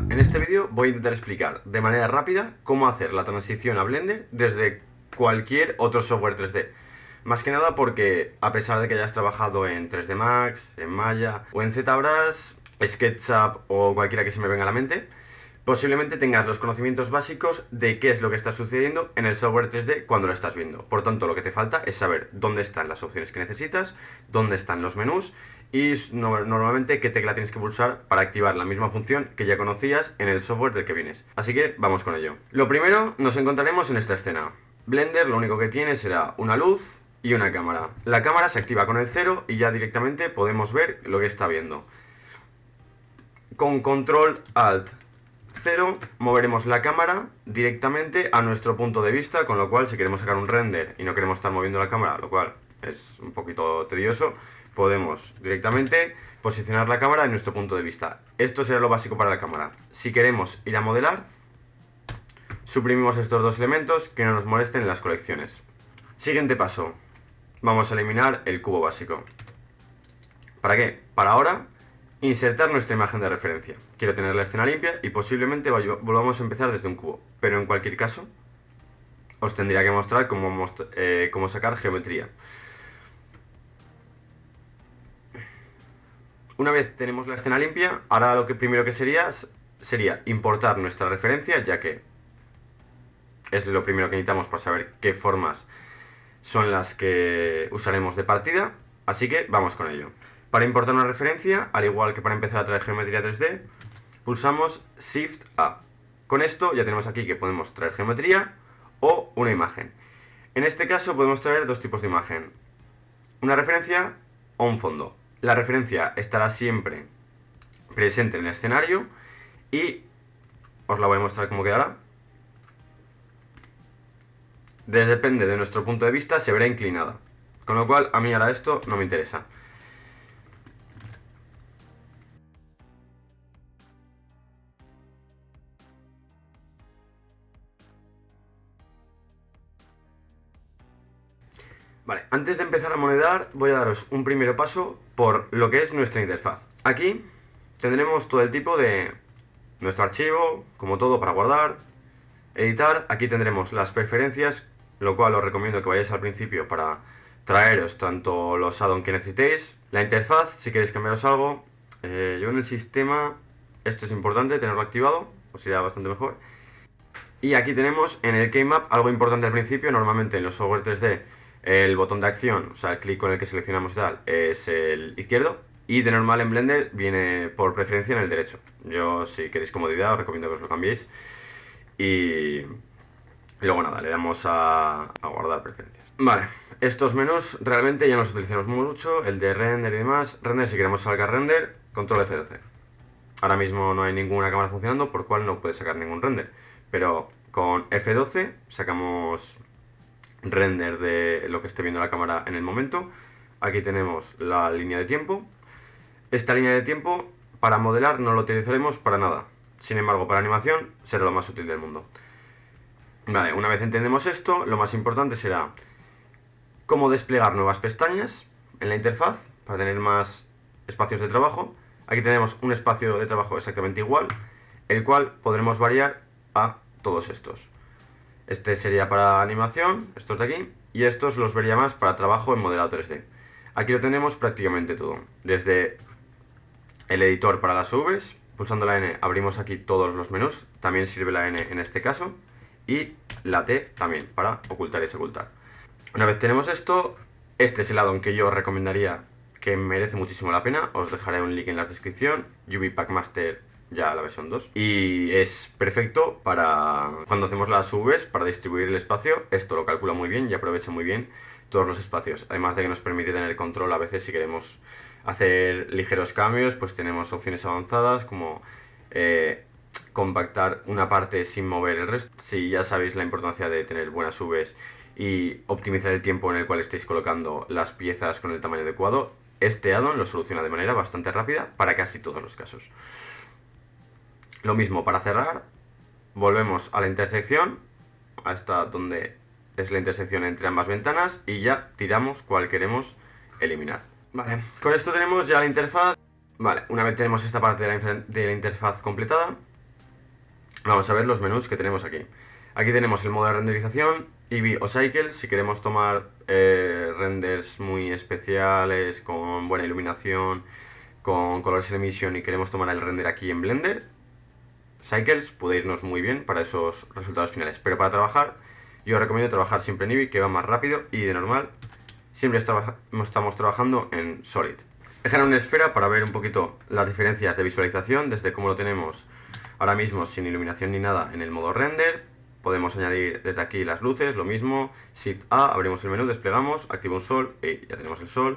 Hola, en este vídeo voy a intentar explicar de manera rápida cómo hacer la transición a Blender desde cualquier otro software 3D. Más que nada porque, a pesar de que hayas trabajado en 3D Max, en Maya o en ZBrush, SketchUp o cualquiera que se me venga a la mente, posiblemente tengas los conocimientos básicos de qué es lo que está sucediendo en el software 3D cuando lo estás viendo. Por tanto, lo que te falta es saber dónde están las opciones que necesitas, dónde están los menús y normalmente qué tecla tienes que pulsar para activar la misma función que ya conocías en el software del que vienes. Así que vamos con ello. Lo primero, nos encontraremos en esta escena. Blender lo único que tiene será una luz y una cámara. La cámara se activa con el 0 y ya directamente podemos ver lo que está viendo. Con control alt 0 moveremos la cámara directamente a nuestro punto de vista, con lo cual si queremos sacar un render y no queremos estar moviendo la cámara, lo cual es un poquito tedioso, podemos directamente posicionar la cámara en nuestro punto de vista. Esto será lo básico para la cámara. Si queremos ir a modelar, suprimimos estos dos elementos que no nos molesten en las colecciones. Siguiente paso, vamos a eliminar el cubo básico. ¿Para qué? Para ahora insertar nuestra imagen de referencia. Quiero tener la escena limpia y posiblemente volvamos a empezar desde un cubo. Pero en cualquier caso, os tendría que mostrar cómo sacar geometría. Una vez tenemos la escena limpia, ahora lo que primero que sería importar nuestra referencia, ya que es lo primero que necesitamos para saber qué formas son las que usaremos de partida. Así que vamos con ello. Para importar una referencia, al igual que para empezar a traer geometría 3D, pulsamos Shift A. Con esto ya tenemos aquí que podemos traer geometría o una imagen. En este caso podemos traer dos tipos de imagen, una referencia o un fondo. La referencia estará siempre presente en el escenario y os la voy a mostrar cómo quedará. Depende de nuestro punto de vista, se verá inclinada, con lo cual a mí ahora esto no me interesa. Vale, antes de empezar a modelar voy a daros un primer paso por lo que es nuestra interfaz. Aquí tendremos todo el tipo de nuestro archivo, como todo para guardar, editar. Aquí tendremos las preferencias, lo cual os recomiendo que vayáis al principio para traeros tanto los add-ons que necesitéis. La interfaz, si queréis cambiaros algo, yo en el sistema, esto es importante, tenerlo activado, os irá bastante mejor. Y aquí tenemos en el Keymap algo importante al principio. Normalmente en los software 3D el botón de acción, o sea el clic con el que seleccionamos y tal, es el izquierdo. Y de normal en Blender viene por preferencia en el derecho. Yo, si queréis comodidad, os recomiendo que os lo cambiéis. Y luego nada, le damos a guardar preferencias. Vale, estos menús realmente ya nos utilizamos mucho, el de render y demás. Render, si queremos sacar render, control F12. Ahora mismo no hay ninguna cámara funcionando, por lo cual no puede sacar ningún render. Pero con F12 sacamos render de lo que esté viendo la cámara en el momento. Aquí tenemos la línea de tiempo. Esta línea de tiempo para modelar no lo utilizaremos para nada. Sin embargo, para animación será lo más útil del mundo. Vale, una vez entendemos esto, lo más importante será cómo desplegar nuevas pestañas en la interfaz para tener más espacios de trabajo. Aquí tenemos un espacio de trabajo exactamente igual, el cual podremos variar a todos estos. Este sería para animación, estos de aquí, y estos los vería más para trabajo en modelado 3D. Aquí lo tenemos prácticamente todo, desde el editor para las UVs, pulsando la N abrimos aquí todos los menús, también sirve la N en este caso, y la T también para ocultar y desocultar. Una vez tenemos esto, este es el add-on que yo os recomendaría, que merece muchísimo la pena. Os dejaré un link en la descripción, UV Pack Master, ya la versión 2, y es perfecto para cuando hacemos las UVs, para distribuir el espacio. Esto lo calcula muy bien y aprovecha muy bien todos los espacios, además de que nos permite tener control a veces si queremos hacer ligeros cambios. Pues tenemos opciones avanzadas como compactar una parte sin mover el resto. Si ya sabéis la importancia de tener buenas UVs y optimizar el tiempo en el cual estéis colocando las piezas con el tamaño adecuado, este add-on lo soluciona de manera bastante rápida para casi todos los casos. Lo mismo para cerrar, volvemos a la intersección, hasta donde es la intersección entre ambas ventanas, y ya tiramos cual queremos eliminar. Vale, con esto tenemos ya la interfaz. Vale, una vez tenemos esta parte de la interfaz completada, Vamos a ver los menús que tenemos aquí. Aquí tenemos el modo de renderización, Eevee o Cycle, si queremos tomar renders muy especiales, con buena iluminación, con color emission y queremos tomar el render aquí en Blender. Cycles puede irnos muy bien para esos resultados finales, pero para trabajar yo os recomiendo trabajar siempre en Eevee, que va más rápido, y de normal siempre estamos trabajando en Solid. He generado una esfera para ver un poquito las diferencias de visualización, desde cómo lo tenemos ahora mismo sin iluminación ni nada en el modo render. Podemos añadir desde aquí las luces, lo mismo, Shift A, abrimos el menú, desplegamos, activo un sol, y ya tenemos el sol.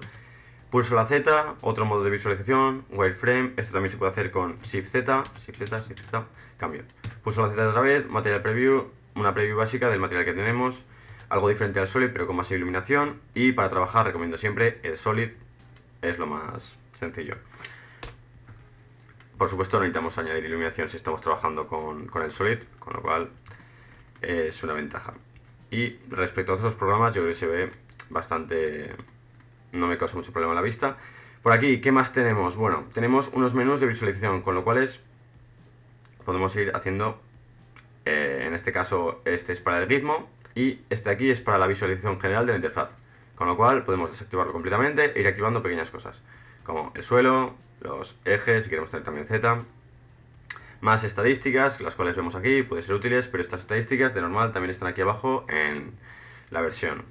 Pulso la Z, otro modo de visualización, wireframe, esto también se puede hacer con Shift Z, Shift Z, Shift Z, cambio. Pulso la Z otra vez, Material Preview, una preview básica del material que tenemos, algo diferente al Solid pero con más iluminación, y para trabajar recomiendo siempre el Solid, es lo más sencillo. Por supuesto no necesitamos añadir iluminación si estamos trabajando con el Solid, con lo cual es una ventaja. Y respecto a otros programas yo creo que se ve bastante... no me causa mucho problema a la vista. Por aquí, ¿qué más tenemos? Bueno, tenemos unos menús de visualización, con lo cual podemos ir haciendo, en este caso, este es para el ritmo y este aquí es para la visualización general de la interfaz. Con lo cual podemos desactivarlo completamente e ir activando pequeñas cosas, como el suelo, los ejes, si queremos tener también Z. Más estadísticas, las cuales vemos aquí, pueden ser útiles, pero estas estadísticas de normal también están aquí abajo en la versión.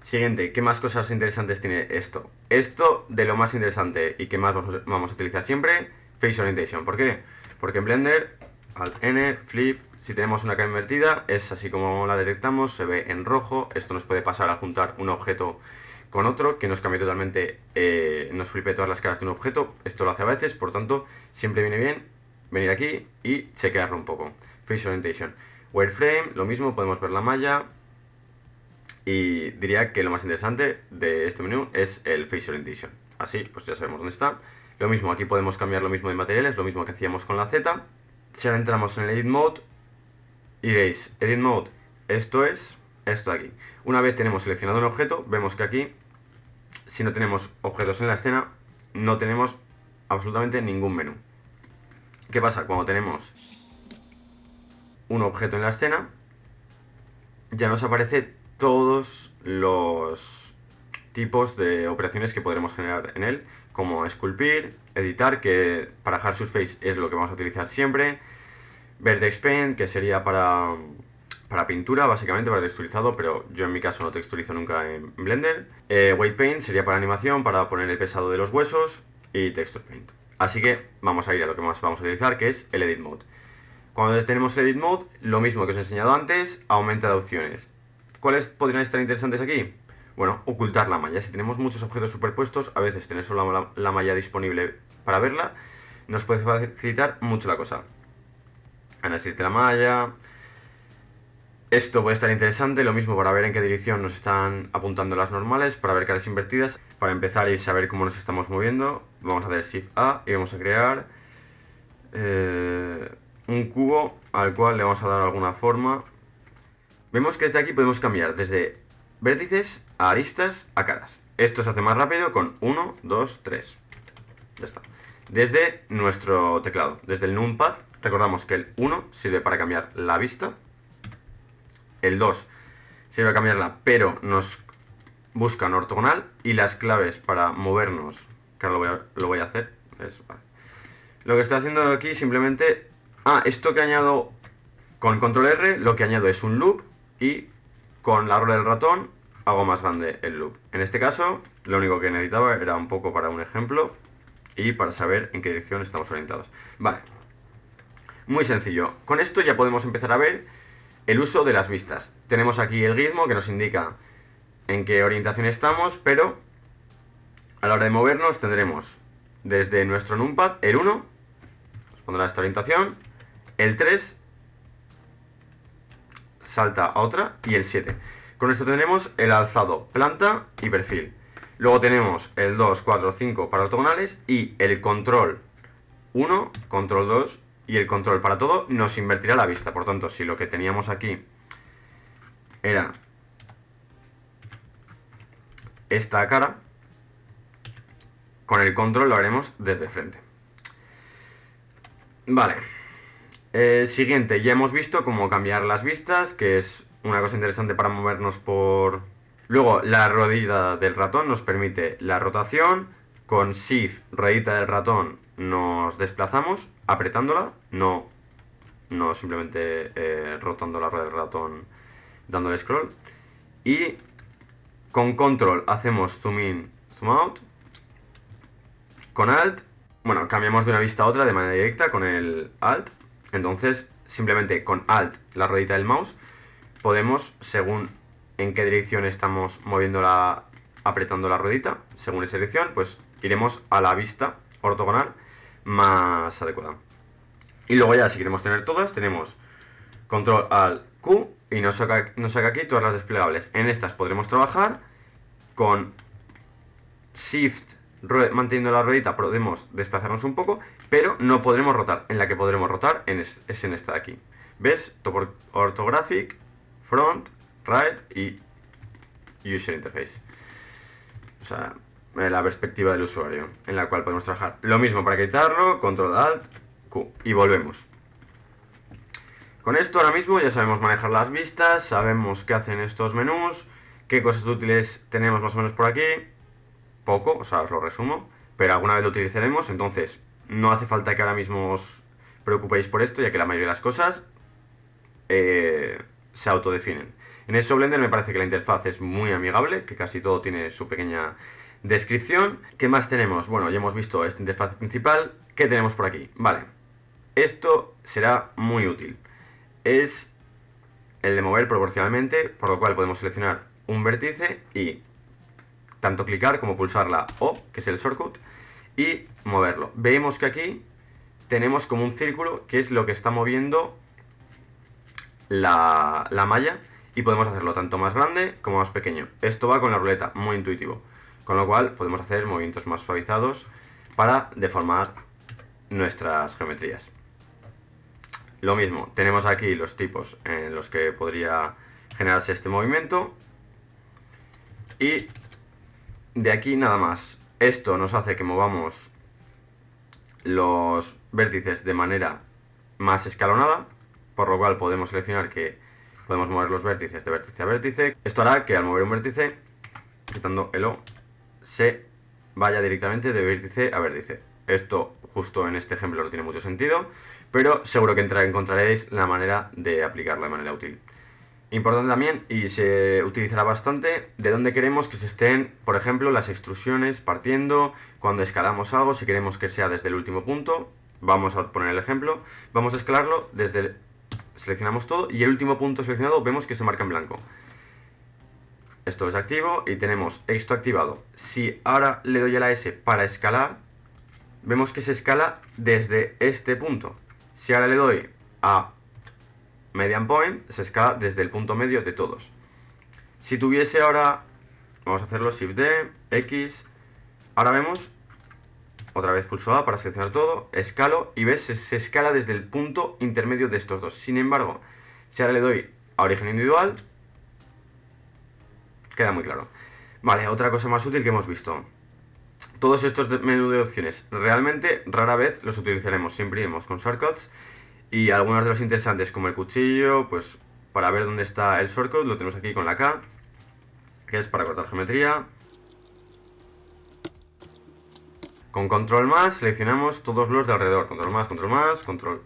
Siguiente, ¿qué más cosas interesantes tiene esto? Esto de lo más interesante y que más vamos a utilizar siempre, Face Orientation. ¿Por qué? Porque en Blender, Alt N, Flip, si tenemos una cara invertida, es así como la detectamos, se ve en rojo. Esto nos puede pasar al juntar un objeto con otro, que nos cambie totalmente, nos flipe todas las caras de un objeto. Esto lo hace a veces, por tanto, siempre viene bien venir aquí y chequearlo un poco. Face Orientation. Wireframe, lo mismo, podemos ver la malla. Y diría que lo más interesante de este menú es el Face Orientation. Así, pues ya sabemos dónde está. Lo mismo, aquí podemos cambiar lo mismo de materiales, lo mismo que hacíamos con la Z. Si ahora entramos en el Edit Mode, y veis, Edit Mode, esto es esto de aquí. Una vez tenemos seleccionado un objeto, vemos que aquí, si no tenemos objetos en la escena, no tenemos absolutamente ningún menú. ¿Qué pasa? Cuando tenemos un objeto en la escena, ya nos aparece todos los tipos de operaciones que podremos generar en él, como esculpir, editar, que para Hard Surface es lo que vamos a utilizar siempre, Vertex Paint, que sería para pintura, básicamente para texturizado, pero yo en mi caso no texturizo nunca en Blender. Weight Paint sería para animación, para poner el pesado de los huesos, y Texture Paint. Así que vamos a ir a lo que más vamos a utilizar, que es el Edit Mode. Cuando tenemos el Edit Mode, lo mismo que os he enseñado antes, aumenta de opciones. ¿Cuáles podrían estar interesantes aquí? Bueno, ocultar la malla. Si tenemos muchos objetos superpuestos, a veces tener solo la malla disponible para verla nos puede facilitar mucho la cosa. Análisis de la malla. Esto puede estar interesante, lo mismo para ver en qué dirección nos están apuntando las normales, para ver caras invertidas. Para empezar y saber cómo nos estamos moviendo, vamos a hacer Shift A y vamos a crear un cubo al cual le vamos a dar alguna forma. Vemos que desde aquí podemos cambiar desde vértices a aristas a caras. Esto se hace más rápido con 1, 2, 3. Ya está. Desde nuestro teclado, desde el numpad, recordamos que el 1 sirve para cambiar la vista. El 2 sirve para cambiarla, pero nos busca en ortogonal. Y las claves para movernos, que ahora lo voy a hacer. Vale. Lo que estoy haciendo aquí simplemente... esto que añado con control R, lo que añado es un loop. Y con la rueda del ratón hago más grande el loop. En este caso, lo único que necesitaba era un poco para un ejemplo y para saber en qué dirección estamos orientados. Vale. Muy sencillo. Con esto ya podemos empezar a ver el uso de las vistas. Tenemos aquí el gizmo que nos indica en qué orientación estamos, pero a la hora de movernos tendremos desde nuestro numpad el 1, nos pondrá esta orientación, el 3 salta a otra y el 7. Con esto tendremos el alzado, planta y perfil. Luego tenemos el 2, 4, 5 para ortogonales y el control 1, control 2 y el control para todo nos invertirá la vista. Por tanto, si lo que teníamos aquí era esta cara, con el control lo haremos desde frente. Vale. Siguiente, ya hemos visto cómo cambiar las vistas, que es una cosa interesante para movernos por... Luego, la ruedita del ratón nos permite la rotación. Con Shift, ruedita del ratón, nos desplazamos apretándola, no simplemente rotando la rueda del ratón dándole scroll. Y con Control hacemos zoom in, zoom out. Con Alt, bueno, cambiamos de una vista a otra de manera directa con el Alt. Entonces, simplemente con Alt, la ruedita del mouse, podemos, según en qué dirección estamos moviendo apretando la ruedita, según esa dirección, pues iremos a la vista ortogonal más adecuada. Y luego ya, si queremos tener todas, tenemos Control Alt Q y nos saca aquí todas las desplegables. En estas podremos trabajar con Shift, manteniendo la ruedita, podemos desplazarnos un poco, pero no podremos rotar. En la que podremos rotar es en esta de aquí. ¿Ves? Top Orthographic, Front, Right y User Interface. O sea, la perspectiva del usuario, en la cual podemos trabajar. Lo mismo para quitarlo, Control Alt Q y volvemos. Con esto ahora mismo ya sabemos manejar las vistas, sabemos qué hacen estos menús, qué cosas útiles tenemos más o menos por aquí. Poco, o sea, os lo resumo, pero alguna vez lo utilizaremos, entonces no hace falta que ahora mismo os preocupéis por esto, ya que la mayoría de las cosas se autodefinen. En eso Blender me parece que la interfaz es muy amigable, que casi todo tiene su pequeña descripción. ¿Qué más tenemos? Bueno, ya hemos visto esta interfaz principal. ¿Qué tenemos por aquí? Vale, esto será muy útil. Es el de mover proporcionalmente, por lo cual podemos seleccionar un vértice y tanto clicar como pulsar la O, que es el shortcut, y moverlo. Vemos que aquí tenemos como un círculo, que es lo que está moviendo la malla, y podemos hacerlo tanto más grande como más pequeño. Esto va con la ruleta, muy intuitivo. Con lo cual podemos hacer movimientos más suavizados para deformar nuestras geometrías. Lo mismo, tenemos aquí los tipos en los que podría generarse este movimiento. Y de aquí nada más. Esto nos hace que movamos los vértices de manera más escalonada, por lo cual podemos seleccionar que podemos mover los vértices de vértice a vértice. Esto hará que al mover un vértice, quitando el O, se vaya directamente de vértice a vértice. Esto justo en este ejemplo no tiene mucho sentido, pero seguro que encontraréis la manera de aplicarlo de manera útil. Importante también, y se utilizará bastante, de dónde queremos que se estén, por ejemplo, las extrusiones partiendo, cuando escalamos algo, si queremos que sea desde el último punto, vamos a poner el ejemplo, vamos a escalarlo desde seleccionamos todo y el último punto seleccionado vemos que se marca en blanco. Esto es activo y tenemos esto activado. Si ahora le doy a la S para escalar, vemos que se escala desde este punto. Si ahora le doy a Median Point, se escala desde el punto medio de todos. Si tuviese ahora, vamos a hacerlo Shift D, X, ahora vemos, otra vez pulso A para seleccionar todo, escalo y ves, se escala desde el punto intermedio de estos dos. Sin embargo, si ahora le doy a origen individual, queda muy claro. Vale, otra cosa más útil que hemos visto. Todos estos menús de opciones, realmente rara vez los utilizaremos, siempre iremos con shortcuts. Y algunos de los interesantes, como el cuchillo, pues para ver dónde está el shortcut, lo tenemos aquí con la K, que es para cortar geometría. Con control más seleccionamos todos los de alrededor, control más, control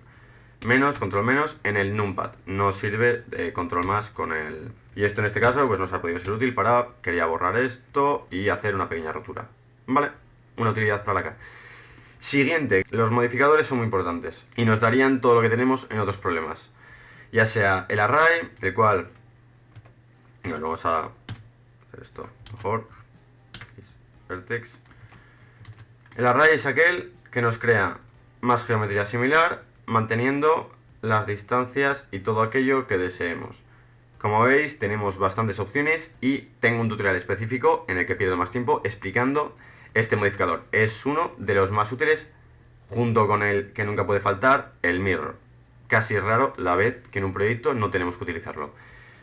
menos en el numpad. Nos sirve control más con el... Y esto en este caso pues nos ha podido ser útil para... Quería borrar esto y hacer una pequeña rotura. Vale, una utilidad para la K. Siguiente, los modificadores son muy importantes y nos darían todo lo que tenemos en otros problemas. Ya sea el array, el cual... Bueno, vamos a hacer esto mejor. Vertex. El array es aquel que nos crea más geometría similar, manteniendo las distancias y todo aquello que deseemos. Como veis, tenemos bastantes opciones y tengo un tutorial específico en el que pierdo más tiempo explicando este modificador. Es uno de los más útiles, junto con el que nunca puede faltar, el mirror. Casi es raro la vez que en un proyecto no tenemos que utilizarlo.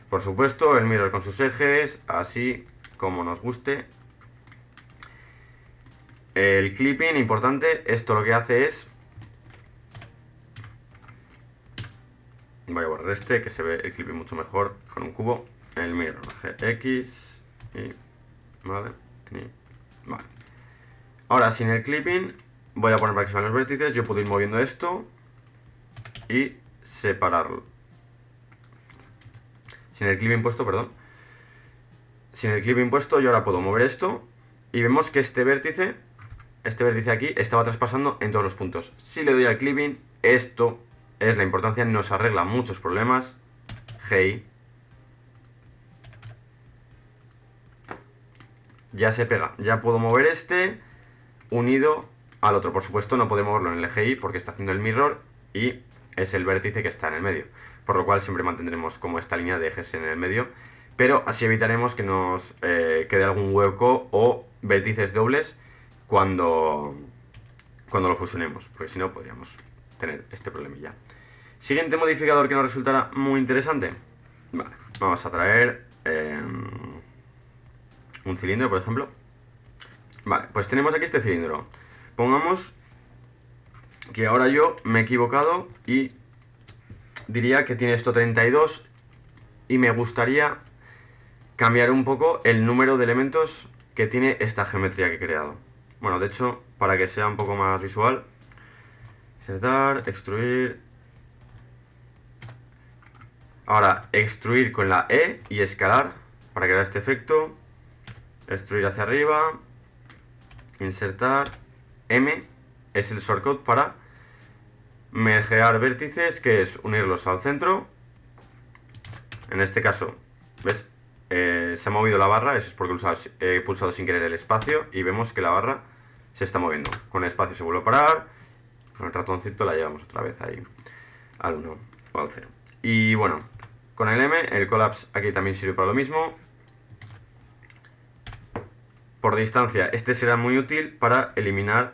Por supuesto, el mirror con sus ejes, así como nos guste. El clipping, importante, esto lo que hace es Voy a borrar este, que se ve el clipping mucho mejor con un cubo. El mirror, GX y... Vale, y... Vale. Ahora, sin el clipping, voy a poner para que se vean los vértices. Yo puedo ir moviendo esto y separarlo. Sin el clipping puesto, perdón. Sin el clipping puesto, yo ahora puedo mover esto y vemos que este vértice aquí estaba traspasando en todos los puntos. Si le doy al clipping, esto es la importancia, nos arregla muchos problemas. GI. Ya se pega, ya puedo mover este unido al otro. Por supuesto no podemos moverlo en el GI porque está haciendo el mirror y es el vértice que está en el medio. Por lo cual siempre mantendremos como esta línea de ejes en el medio. Pero así evitaremos que nos quede algún hueco o vértices dobles cuando lo fusionemos. Porque si no podríamos tener este problemilla. Siguiente modificador que nos resultará muy interesante. Vale, vamos a traer un cilindro, por ejemplo. Vale, pues tenemos aquí este cilindro. Pongamos que ahora yo me he equivocado y diría que tiene esto 32 y me gustaría cambiar un poco el número de elementos que tiene esta geometría que he creado. Bueno, de hecho, para que sea un poco más visual, insertar, extruir. Ahora, extruir con la E y escalar para crear este efecto. Extruir hacia arriba, insertar, M es el shortcut para mergear vértices, que es unirlos al centro. En este caso, ¿ves? Se ha movido la barra, eso es porque he pulsado sin querer el espacio y vemos que la barra se está moviendo. Con el espacio se vuelve a parar, con el ratoncito la llevamos otra vez ahí al 1 o al 0. Y bueno, con el M, el collapse aquí también sirve para lo mismo. Por distancia, este será muy útil para eliminar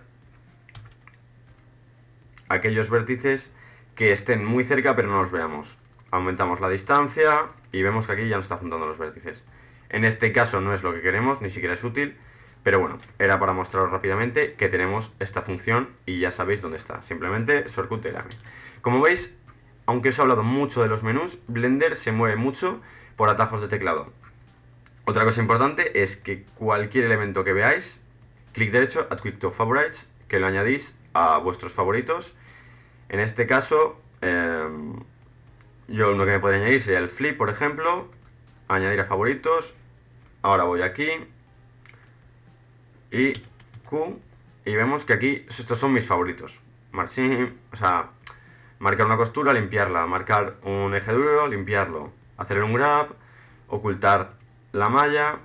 aquellos vértices que estén muy cerca pero no los veamos. Aumentamos la distancia y vemos que aquí ya nos está juntando los vértices. En este caso no es lo que queremos, ni siquiera es útil, pero bueno, era para mostraros rápidamente que tenemos esta función y ya sabéis dónde está. Simplemente shortcut del M. Como veis, aunque os he hablado mucho de los menús, Blender se mueve mucho por atajos de teclado. Otra cosa importante es que cualquier elemento que veáis, clic derecho, Add Quick to Favorites, que lo añadís a vuestros favoritos. En este caso, yo lo que me podría añadir sería el flip, por ejemplo, añadir a favoritos. Ahora voy aquí y Q y vemos que aquí estos son mis favoritos. Marching, o sea, marcar una costura, limpiarla, marcar un eje duro, limpiarlo, hacer un grab, ocultar la malla,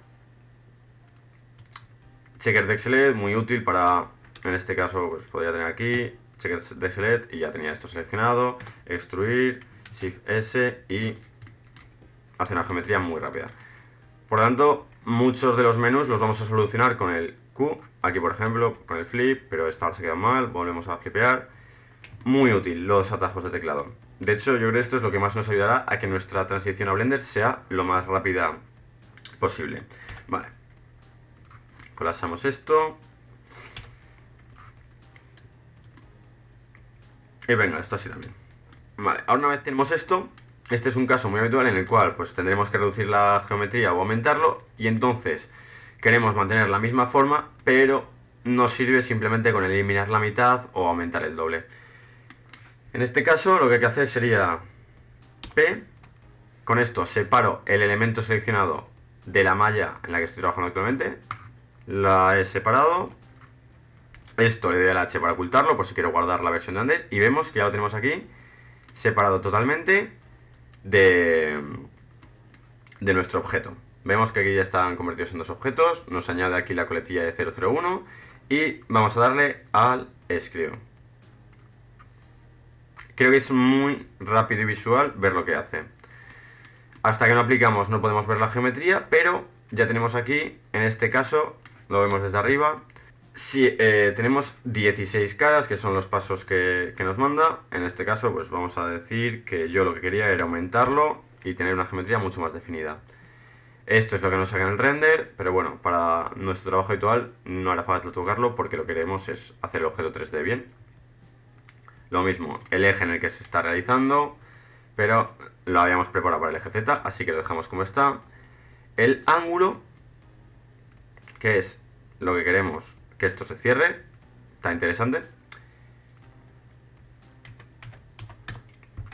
checker de select, muy útil para, en este caso, pues podría tener aquí checker de select y ya tenía esto seleccionado, extruir, shift S y hace una geometría muy rápida. Por lo tanto, muchos de los menús los vamos a solucionar con el Q, aquí por ejemplo, con el flip, pero esta se queda mal, volvemos a flipear. Muy útil los atajos de teclado. De hecho, yo creo que esto es lo que más nos ayudará a que nuestra transición a Blender sea lo más rápida posible. Vale. Colapsamos esto. Y venga, esto así también. Vale, ahora una vez tenemos esto, este es un caso muy habitual en el cual pues tendremos que reducir la geometría o aumentarlo y entonces queremos mantener la misma forma, pero nos sirve simplemente con eliminar la mitad o aumentar el doble. En este caso lo que hay que hacer sería P, con esto separo el elemento seleccionado de la malla en la que estoy trabajando actualmente, la he separado, esto le doy al H para ocultarlo por si quiero guardar la versión de antes y vemos que ya lo tenemos aquí separado totalmente de nuestro objeto. Vemos que aquí ya están convertidos en dos objetos, nos añade aquí la coletilla de 001 y vamos a darle al escribo. Creo que es muy rápido y visual ver lo que hace. Hasta que no aplicamos no podemos ver la geometría, pero ya tenemos aquí, en este caso, lo vemos desde arriba. Si tenemos 16 caras, que son los pasos que nos manda. En este caso, pues vamos a decir que yo lo que quería era aumentarlo y tener una geometría mucho más definida. Esto es lo que nos saca en el render, pero bueno, para nuestro trabajo habitual no hará falta tocarlo porque lo que queremos es hacer el objeto 3D bien. Lo mismo, el eje en el que se está realizando, pero lo habíamos preparado para el eje Z, así que lo dejamos como está. El ángulo, que es lo que queremos que esto se cierre, está interesante.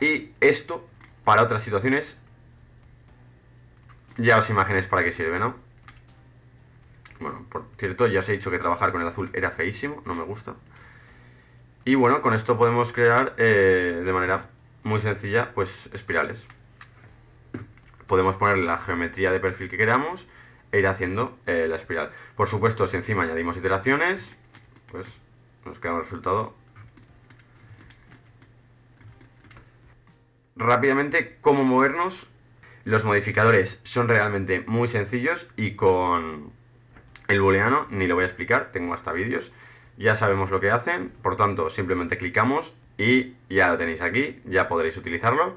Y esto, para otras situaciones, ya os imaginéis para qué sirve, ¿no? Bueno, por cierto, ya os he dicho que trabajar con el azul era feísimo, no me gusta. Y bueno, con esto podemos crear de manera muy sencilla, pues espirales. Podemos ponerle la geometría de perfil que queramos e ir haciendo la espiral. Por supuesto, si encima añadimos iteraciones, pues nos queda un resultado. Rápidamente, ¿cómo movernos? Los modificadores son realmente muy sencillos y con el booleano ni lo voy a explicar, tengo hasta vídeos. Ya sabemos lo que hacen, por tanto simplemente clicamos y ya lo tenéis aquí, ya podréis utilizarlo.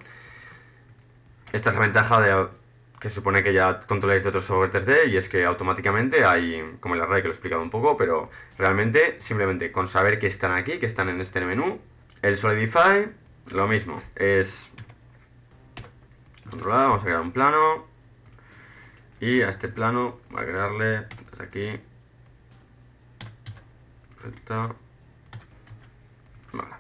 Esta es la ventaja de que se supone que ya controláis de otros software 3D y es que automáticamente hay, como el array que lo he explicado un poco, pero realmente simplemente con saber que están aquí, que están en este menú. El Solidify, lo mismo, es controlar, vamos a crear un plano y a este plano voy a crearle desde aquí. Perfecto. Vale.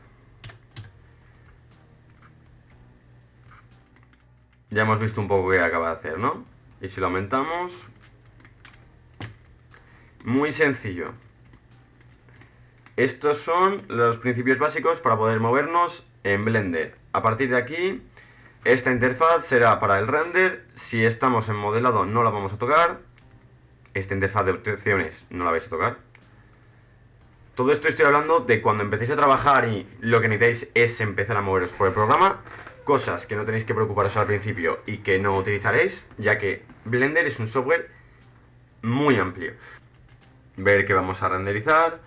Ya hemos visto un poco qué acaba de hacer, ¿no? Y si lo aumentamos... Muy sencillo. Estos son los principios básicos para poder movernos en Blender. A partir de aquí, esta interfaz será para el render. Si estamos en modelado no la vamos a tocar. Esta interfaz de opciones no la vais a tocar. Todo esto estoy hablando de cuando empecéis a trabajar y lo que necesitáis es empezar a moveros por el programa. Cosas que no tenéis que preocuparos al principio y que no utilizaréis, ya que Blender es un software muy amplio. Ver que vamos a renderizar,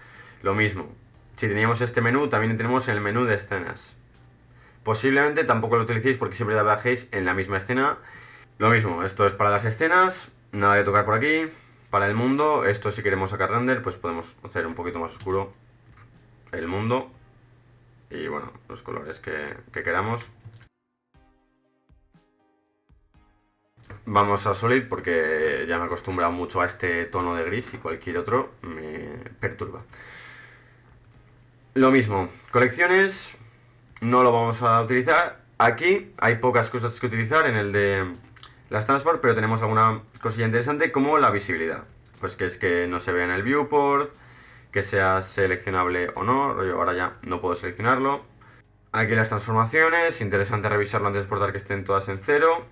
lo mismo. Si teníamos este menú, también tenemos el menú de escenas. Posiblemente tampoco lo utilicéis porque siempre trabajéis en la misma escena. Lo mismo, esto es para las escenas, nada de tocar por aquí. Para el mundo, esto si queremos sacar render, pues podemos hacer un poquito más oscuro el mundo. Y bueno, los colores que queramos. Vamos a Solid porque ya me he acostumbrado mucho a este tono de gris y cualquier otro me perturba. Lo mismo, colecciones no lo vamos a utilizar. Aquí hay pocas cosas que utilizar en el de las transform, pero tenemos alguna cosilla interesante como la visibilidad. Pues que es que no se vea en el viewport, que sea seleccionable o no, yo ahora ya no puedo seleccionarlo. Aquí las transformaciones, interesante revisarlo antes de exportar que estén todas en cero.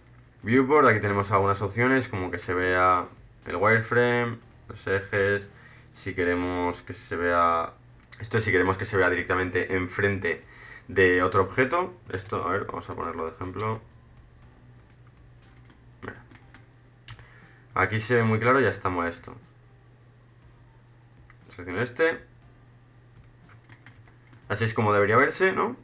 Viewport, aquí tenemos algunas opciones como que se vea el wireframe, los ejes, si queremos que se vea... Esto si queremos que se vea directamente enfrente de otro objeto. Esto, a ver, vamos a ponerlo de ejemplo. Mira. Aquí se ve muy claro, ya está molesto. Selecciono este. Así es como debería verse, ¿no?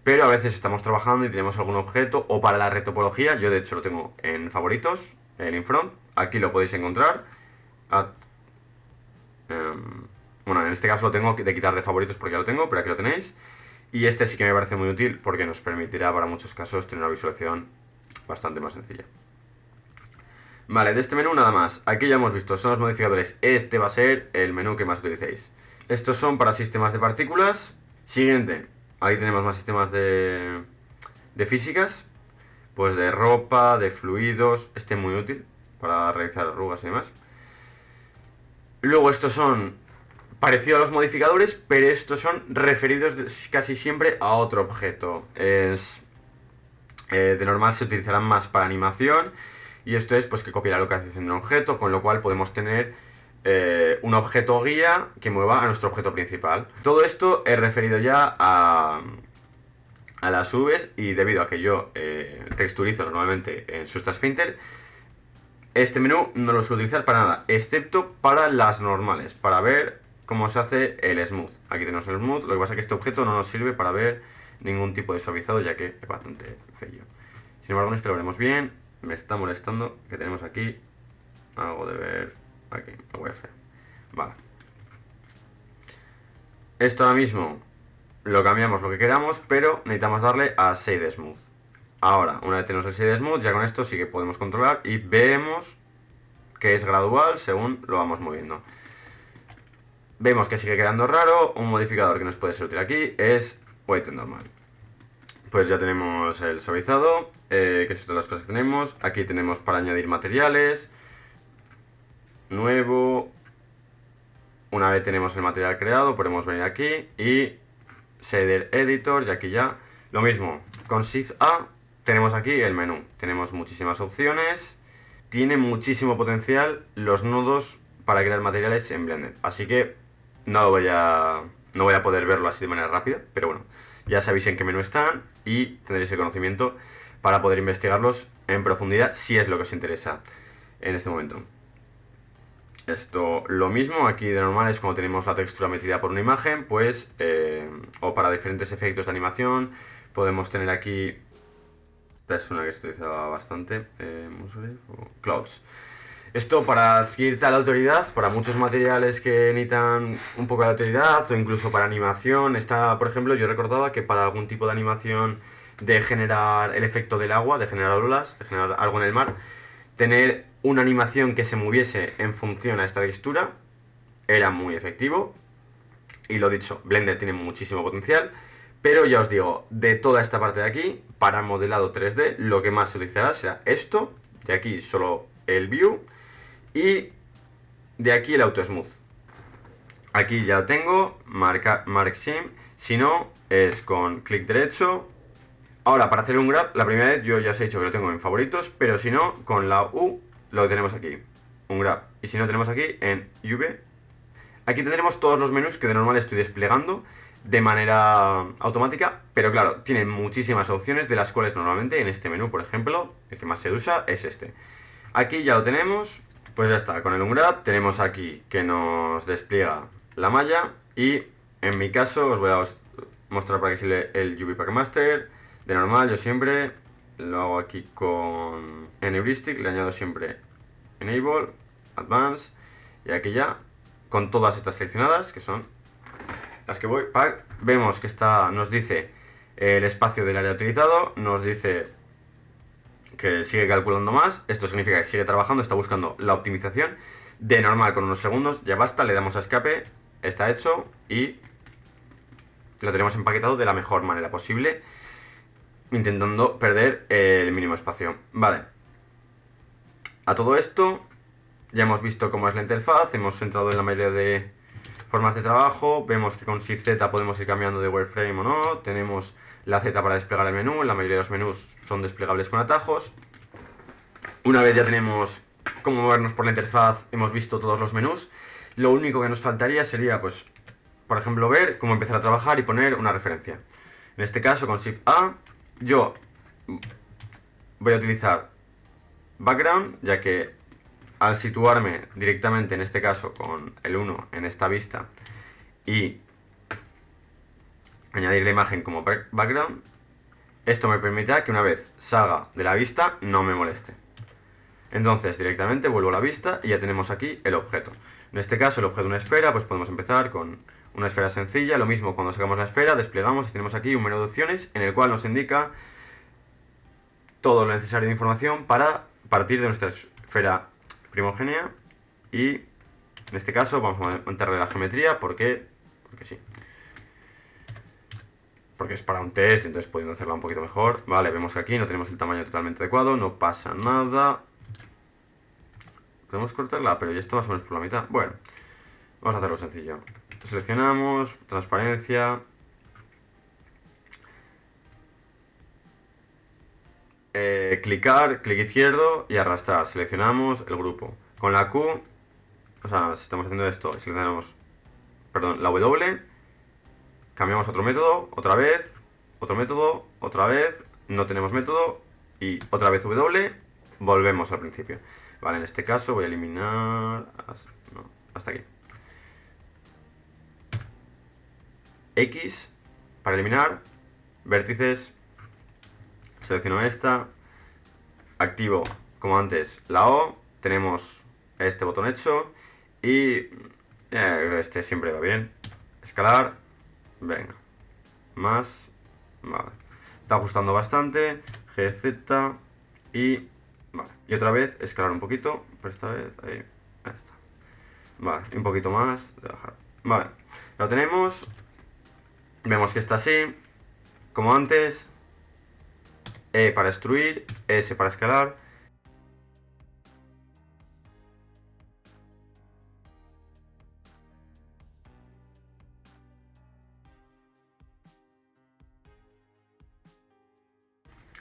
Pero a veces estamos trabajando y tenemos algún objeto, o para la retopología, yo de hecho lo tengo en favoritos, en infront, aquí lo podéis encontrar. Bueno, en este caso lo tengo de quitar de favoritos porque ya lo tengo, pero aquí lo tenéis. Y este sí que me parece muy útil porque nos permitirá para muchos casos tener una visualización bastante más sencilla. Vale, de este menú nada más. Aquí ya hemos visto, son los modificadores. Este va a ser el menú que más utilicéis. Estos son para sistemas de partículas. Siguiente, ahí tenemos más sistemas de físicas. Pues de ropa, de fluidos. Este es muy útil para realizar arrugas y demás. Luego estos son parecidos a los modificadores, pero estos son referidos casi siempre a otro objeto. De normal se utilizarán más para animación. Y esto es pues que copia la localización de un objeto, con lo cual podemos tener un objeto guía que mueva a nuestro objeto principal. Todo esto es referido ya a las UVs y debido a que yo texturizo normalmente en Substance Painter, este menú no lo suelo utilizar para nada, excepto para las normales, para ver cómo se hace el smooth. Aquí tenemos el smooth, lo que pasa es que este objeto no nos sirve para ver ningún tipo de suavizado, ya que es bastante feo. Sin embargo, en este lo veremos bien. Me está molestando que tenemos aquí algo de ver aquí, el wireframe. Vale. Esto ahora mismo lo cambiamos lo que queramos, pero necesitamos darle a Shade Smooth. Ahora, una vez tenemos el shader smooth, ya con esto sí que podemos controlar y vemos que es gradual según lo vamos moviendo. Vemos que sigue quedando raro. Un modificador que nos puede ser útil aquí es weighted normal. Pues ya tenemos el suavizado, que es todas las cosas que tenemos. Aquí tenemos para añadir materiales. Nuevo. Una vez tenemos el material creado, podemos venir aquí y shader editor, y aquí ya lo mismo. Con Shift A tenemos aquí el menú. Tenemos muchísimas opciones. Tiene muchísimo potencial los nodos para crear materiales en Blender. Así que no voy a poder verlo así de manera rápida, pero bueno, ya sabéis en qué menú están y tendréis el conocimiento para poder investigarlos en profundidad si es lo que os interesa en este momento. Esto, lo mismo, aquí de normal es cuando tenemos la textura metida por una imagen, pues, o para diferentes efectos de animación, podemos tener aquí, esta es una que se utilizaba bastante, Clouds. Esto para cierta autoridad, para muchos materiales que necesitan un poco de autoridad o incluso para animación. Está, por ejemplo, yo recordaba que para algún tipo de animación de generar el efecto del agua, de generar olas, de generar algo en el mar, tener una animación que se moviese en función a esta textura era muy efectivo. Y lo dicho, Blender tiene muchísimo potencial. Pero ya os digo, de toda esta parte de aquí, para modelado 3D, lo que más se utilizará será esto. De aquí solo el View. Y de aquí el Auto Smooth. Aquí ya lo tengo, Mark Sim. Si no, es con clic derecho. Ahora, para hacer un grab, la primera vez yo ya os he dicho que lo tengo en favoritos, pero si no, con la U lo tenemos aquí, un grab. Y si no, tenemos aquí en V. Aquí tendremos todos los menús que de normal estoy desplegando de manera automática, pero claro, tienen muchísimas opciones, de las cuales normalmente en este menú, por ejemplo, el que más se usa es este. Aquí ya lo tenemos. Pues ya está, con el ungrab tenemos aquí que nos despliega la malla y en mi caso os voy a mostrar para que sirve el UV Pack Master. De normal yo siempre lo hago aquí con en Heuristic, le añado siempre Enable, Advance y aquí ya con todas estas seleccionadas que son las que voy, vemos que nos dice el espacio del área utilizado, nos dice que sigue calculando más. Esto significa que sigue trabajando, está buscando la optimización. De normal, con unos segundos ya basta, le damos a escape, está hecho y lo tenemos empaquetado de la mejor manera posible, intentando perder el mínimo espacio. Vale. A todo esto ya hemos visto cómo es la interfaz, hemos entrado en la mayoría de formas de trabajo, vemos que con Shift Z podemos ir cambiando de wireframe o no, tenemos la Z para desplegar el menú, la mayoría de los menús son desplegables con atajos. Una vez ya tenemos cómo movernos por la interfaz, hemos visto todos los menús, lo único que nos faltaría sería, pues, por ejemplo, ver cómo empezar a trabajar y poner una referencia. En este caso, con Shift A, yo voy a utilizar Background, ya que al situarme directamente, en este caso, con el 1 en esta vista y añadir la imagen como background, esto me permitirá que una vez salga de la vista no me moleste. Entonces directamente vuelvo a la vista y ya tenemos aquí el objeto. En este caso el objeto es una esfera, pues podemos empezar con una esfera sencilla. Lo mismo cuando sacamos la esfera, desplegamos y tenemos aquí un menú de opciones en el cual nos indica todo lo necesario de información para partir de nuestra esfera primogénea. Y en este caso vamos a montarle la geometría porque sí. Porque es para un test, entonces pudiendo hacerla un poquito mejor. Vale, vemos que aquí no tenemos el tamaño totalmente adecuado, no pasa nada. Podemos cortarla, pero ya está más o menos por la mitad. Bueno, vamos a hacerlo sencillo. Seleccionamos, transparencia. Clicar, clic izquierdo y arrastrar. Seleccionamos el grupo. Con la Q, o sea, si estamos haciendo esto, seleccionamos, perdón, la W. Cambiamos otro método, otra vez, otro método, otra vez, no tenemos método y otra vez W, volvemos al principio. Vale, en este caso voy a eliminar hasta aquí. X para eliminar, vértices, selecciono esta, activo como antes la O, tenemos este botón hecho y este siempre va bien. Escalar. Venga, más, vale, está ajustando bastante, GZ y... Vale, y otra vez escalar un poquito, pero esta vez ahí está. Vale, un poquito más, vale, lo tenemos. Vemos que está así, como antes. E para extruir, S para escalar.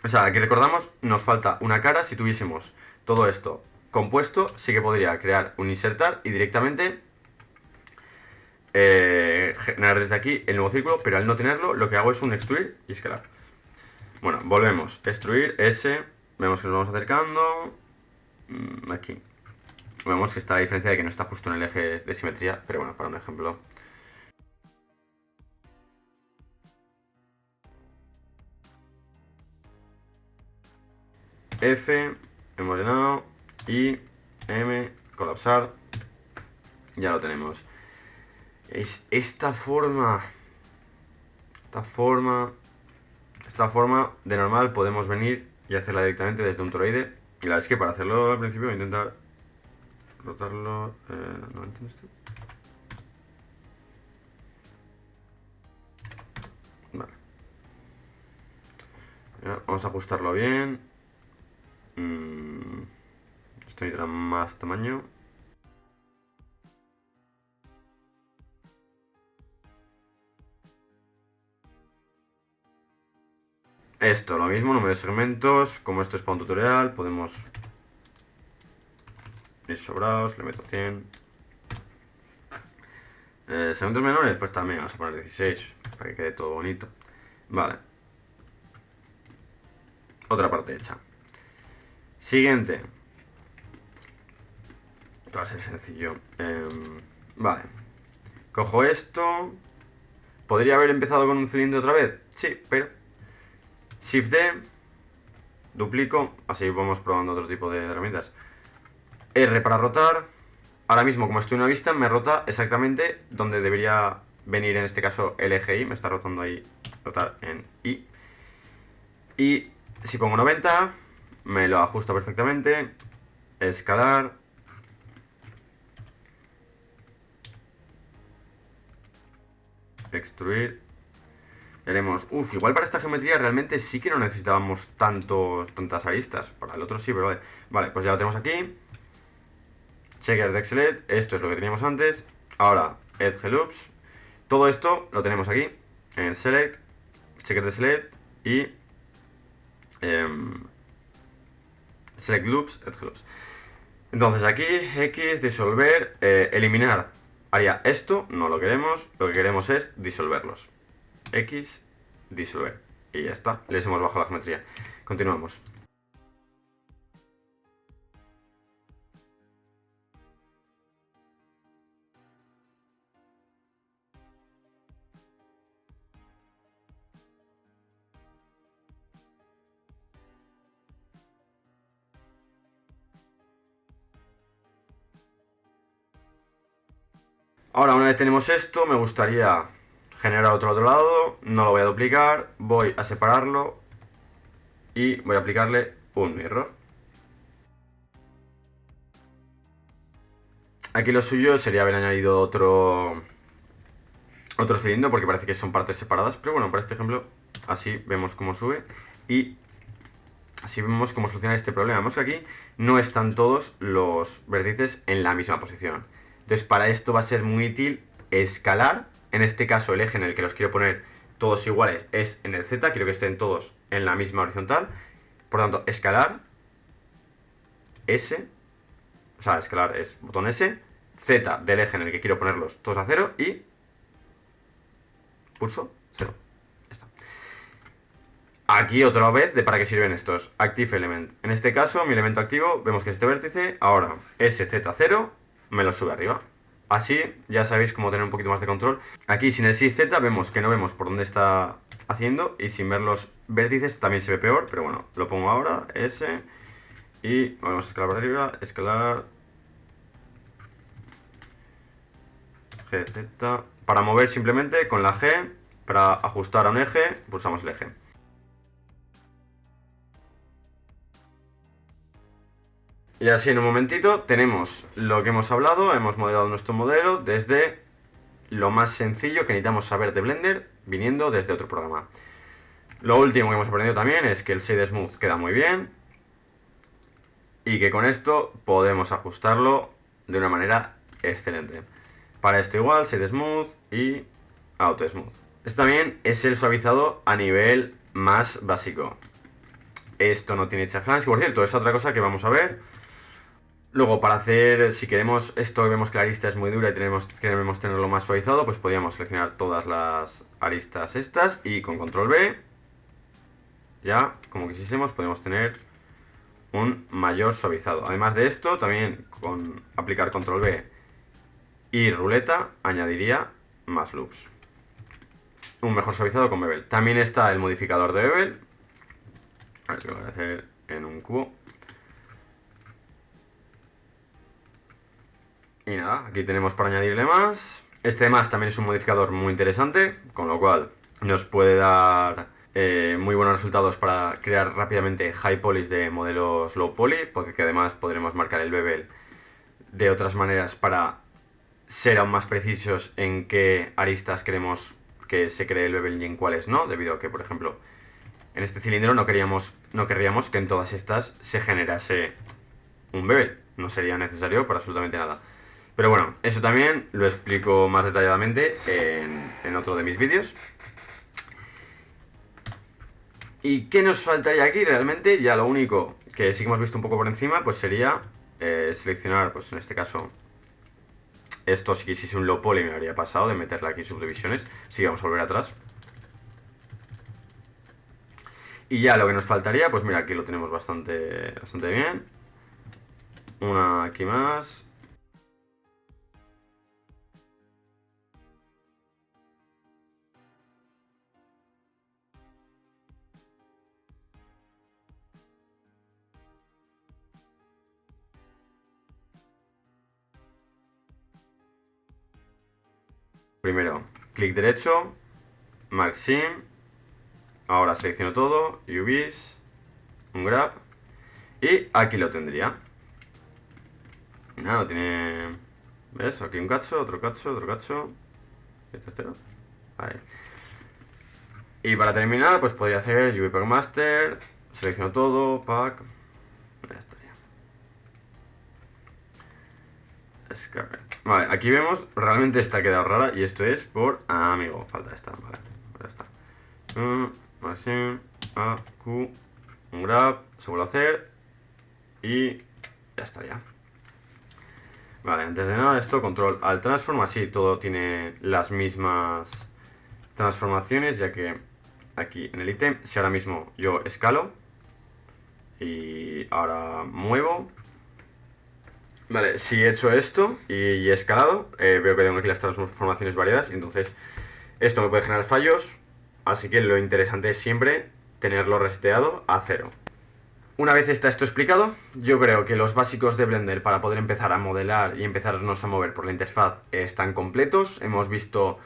O sea, aquí recordamos, nos falta una cara. Si tuviésemos todo esto compuesto, sí que podría crear un insertar y directamente generar desde aquí el nuevo círculo, pero al no tenerlo, lo que hago es un extruir y escalar. Bueno, volvemos. Extruir, S. Vemos que nos vamos acercando. Aquí. Vemos que está la diferencia de que no está justo en el eje de simetría, pero bueno, para un ejemplo. F, hemos llenado, y M, colapsar. Ya lo tenemos. Es esta forma. Esta forma de normal podemos venir y hacerla directamente desde un toroide. Y la verdad es que para hacerlo al principio voy a intentar rotarlo. ¿No entiendo esto? Vale. Ya, vamos a ajustarlo bien. Esto necesita más tamaño. Esto, lo mismo, número de segmentos. Como esto es para un tutorial, podemos ir sobrados, le meto 100. Segmentos menores, pues también vamos a poner 16 para que quede todo bonito. Vale. Otra parte hecha. Siguiente. Esto va a ser sencillo. Vale. Cojo esto. ¿Podría haber empezado con un cilindro otra vez? Sí, pero... Shift D. Duplico. Así vamos probando otro tipo de herramientas. R para rotar. Ahora mismo, como estoy en una vista, me rota exactamente donde debería venir, en este caso, el eje Y. Me está rotando ahí, rotar en Y. Y si pongo 90, me lo ajusta perfectamente. Escalar. Extruir. Haremos... igual para esta geometría realmente sí que no necesitábamos tantas aristas. Para el otro sí, pero vale. Vale, pues ya lo tenemos aquí. Checker de Excelet, esto es lo que teníamos antes. Ahora, Edge Loops. Todo esto lo tenemos aquí, en Select, Checker de Select y Select Loops, Edge Loops. Entonces aquí, X, disolver, eliminar. Haría esto, no lo queremos, lo que queremos es disolverlos. X, disolver. Y ya está, les hemos bajado la geometría. Continuamos. Ahora, una vez tenemos esto, me gustaría generar otro al otro lado. No lo voy a duplicar, voy a separarlo y voy a aplicarle un mirror. Aquí lo suyo sería haber añadido otro cilindro, porque parece que son partes separadas. Pero bueno, para este ejemplo, así vemos cómo sube y así vemos cómo soluciona este problema. Vemos que aquí no están todos los vértices en la misma posición. Entonces, para esto va a ser muy útil escalar. En este caso, el eje en el que los quiero poner todos iguales es en el Z. Quiero que estén todos en la misma horizontal. Por tanto, escalar S. O sea, escalar es botón S. Z del eje en el que quiero ponerlos todos a 0 y pulso 0. Ya está. Aquí otra vez de para qué sirven estos. Active Element. En este caso, mi elemento activo, vemos que este vértice, ahora SZ0 me lo sube arriba. Así ya sabéis cómo tener un poquito más de control. Aquí sin el Shift Z vemos que no vemos por dónde está haciendo y sin ver los vértices también se ve peor, pero bueno, lo pongo ahora, S, y vamos a escalar para arriba, escalar, GZ. Para mover simplemente con la G, para ajustar a un eje, pulsamos el eje. Y así en un momentito tenemos lo que hemos hablado, hemos modelado nuestro modelo desde lo más sencillo que necesitamos saber de Blender viniendo desde otro programa. Lo último que hemos aprendido también es que el Shade Smooth queda muy bien y que con esto podemos ajustarlo de una manera excelente. Para esto igual, Shade Smooth y Auto Smooth. Esto también es el suavizado a nivel más básico. Esto no tiene chaflans, que por cierto es otra cosa que vamos a ver. Luego, para hacer, si queremos esto, vemos que la arista es muy dura y queremos tenerlo más suavizado, pues podríamos seleccionar todas las aristas estas y con control B, ya, como quisiésemos, podemos tener un mayor suavizado. Además de esto, también con aplicar control B y ruleta, añadiría más loops. Un mejor suavizado con bevel. También está el modificador de bevel. A ver, lo voy a hacer en un cubo. Y nada, aquí tenemos para añadirle más. Este más también es un modificador muy interesante, con lo cual nos puede dar muy buenos resultados para crear rápidamente high polys de modelos low poly, porque además podremos marcar el bevel de otras maneras para ser aún más precisos en qué aristas queremos que se cree el bevel y en cuáles no, debido a que, por ejemplo, en este cilindro no querríamos que en todas estas se generase un bevel, no sería necesario para absolutamente nada. Pero bueno, eso también lo explico más detalladamente en otro de mis vídeos. ¿Y qué nos faltaría aquí realmente? Ya lo único que sí que hemos visto un poco por encima, pues sería seleccionar, pues en este caso, esto si quisiese un low poly me habría pasado de meterle aquí subdivisiones. Así que vamos a volver atrás. Y ya lo que nos faltaría, pues mira, aquí lo tenemos bastante bien. Una aquí más. Primero, clic derecho, Mark Sim. Ahora selecciono todo, UVs, un grab. Y aquí lo tendría. Nada, tiene... ¿Ves? Aquí un cacho, otro cacho, otro cacho. ¿Y el tercero? Ahí. Y para terminar, pues podría hacer UV Pack Master. Selecciono todo, pack. Ya estaría. Escape. Vale, aquí vemos, realmente esta ha quedado rara. Y esto es por amigo. Falta esta, vale. Ya está. Así, A, Q, un grab. Se vuelve a hacer. Y ya estaría. Vale, antes de nada esto, control alt transform, así todo tiene las mismas transformaciones, ya que aquí en el ítem, si ahora mismo yo escalo y ahora muevo, vale, si he hecho esto y he escalado, veo que tengo aquí las transformaciones variadas y entonces esto me puede generar fallos, así que lo interesante es siempre tenerlo reseteado a 0. Una vez está esto explicado, yo creo que los básicos de Blender para poder empezar a modelar y empezarnos a mover por la interfaz están completos. Hemos visto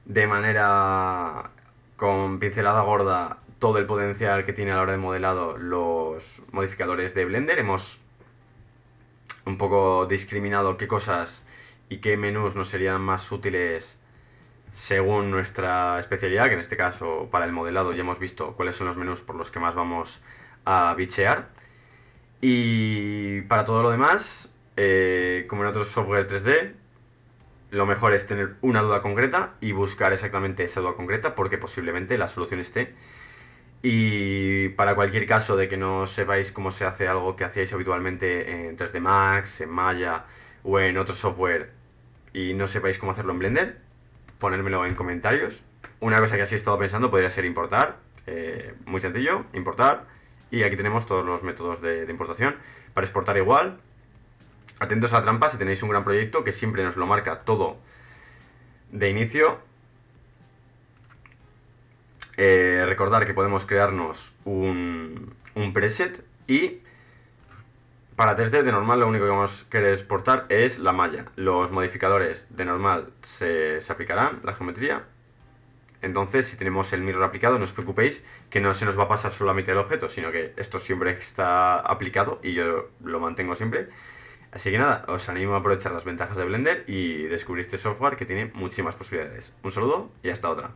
de manera con pincelada gorda todo el potencial que tiene a la hora de modelado los modificadores de Blender. Hemos un poco discriminado qué cosas y qué menús nos serían más útiles según nuestra especialidad, que en este caso para el modelado ya hemos visto cuáles son los menús por los que más vamos a bichear. Y para todo lo demás, como en otros software 3D, lo mejor es tener una duda concreta y buscar exactamente esa duda concreta porque posiblemente la solución esté. Y para cualquier caso de que no sepáis cómo se hace algo que hacíais habitualmente en 3D Max, en Maya o en otro software y no sepáis cómo hacerlo en Blender, ponérmelo en comentarios. Una cosa que así he estado pensando podría ser importar, muy sencillo, importar. Y aquí tenemos todos los métodos de importación. Para exportar igual, atentos a la trampa si tenéis un gran proyecto que siempre nos lo marca todo de inicio. Recordar que podemos crearnos un preset y para 3D de normal lo único que vamos a querer exportar es la malla. Los modificadores de normal se aplicarán, la geometría, Entonces, si tenemos el mirror aplicado, no os preocupéis que no se nos va a pasar solo a mitad del objeto, sino que esto siempre está aplicado y yo lo mantengo siempre. Así que nada, os animo a aprovechar las ventajas de Blender y descubrir este software que tiene muchísimas posibilidades. Un saludo y hasta otra.